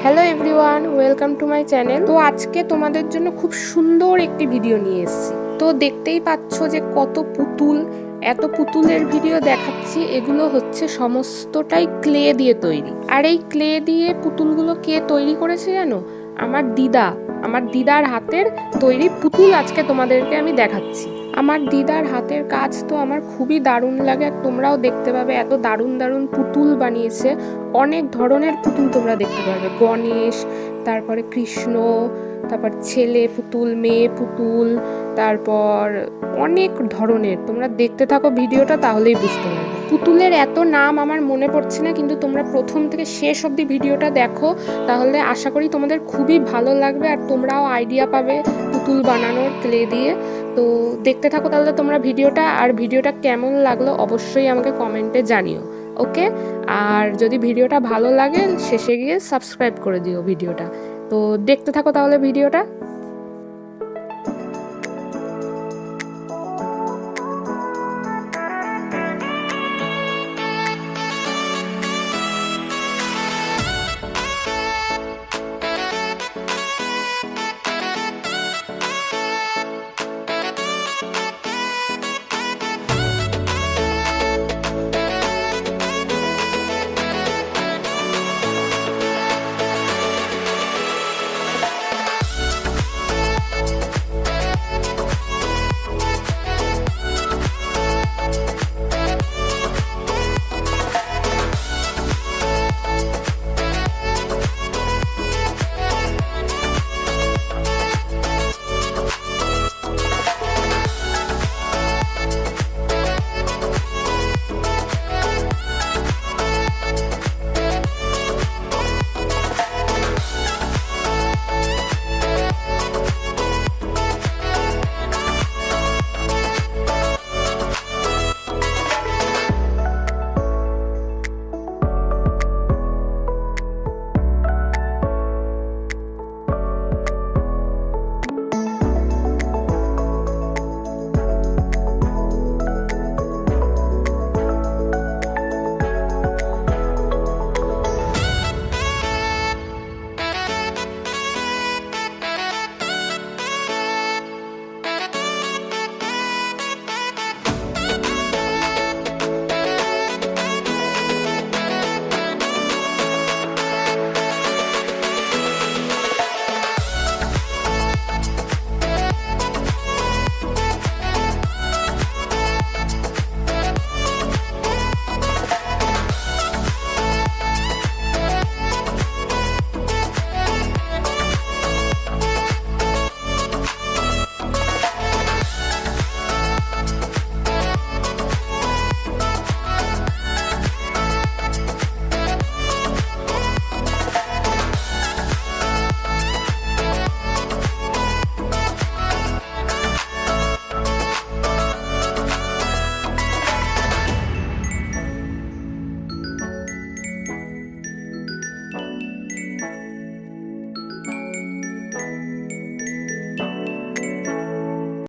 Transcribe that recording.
Hello everyone, welcome to my channel. তো আজকে তোমাদের জন্য খুব সুন্দর একটি ভিডিও নিয়ে এসেছি। তো দেখতেই পাচ্ছ যে কত পুতুল, এত পুতুলের ভিডিও দেখাচ্ছি। এগুলো হচ্ছে সমস্তটাই ক্লে দিয়ে তৈরি। আর এই ক্লে দিয়ে পুতুলগুলো কে তৈরি করেছে জানো? আমার দিদার হাতের তৈরি পুতুল আজকে তোমাদেরকে আমি দেখাচ্ছি। আমার দিদার হাতের কাজ তো আমার খুবই দারুণ লাগে, আর তোমরাও দেখতে পাবে এত দারুণ দারুণ পুতুল বানিয়েছে। অনেক ধরনের পুতুল তোমরা দেখতে পারবে, গণেশ, তারপরে কৃষ্ণ, তারপর ছেলে পুতুল, মেয়ে পুতুল, তারপর অনেক ধরনের। তোমরা দেখতে থাকো ভিডিওটা, তাহলেই বুঝতে পারবে। পুতুলের এত নাম আমার মনে পড়ছে না, কিন্তু তোমরা প্রথম থেকে শেষ অবধি ভিডিওটা দেখো, তাহলে আশা করি তোমাদের খুবই ভালো লাগবে আর তোমরাও আইডিয়া পাবে পুতুল বানানোর ক্লে দিয়ে। তো দেখতে থাকো তাহলে তোমরা ভিডিওটা, আর ভিডিওটা কেমন লাগলো অবশ্যই আমাকে কমেন্টে জানিও। ওকে, আর যদি ভিডিওটা ভালো লাগে শেষে গিয়ে সাবস্ক্রাইব করে দিও ভিডিওটা। তো দেখতে থাকো তাহলে ভিডিওটা।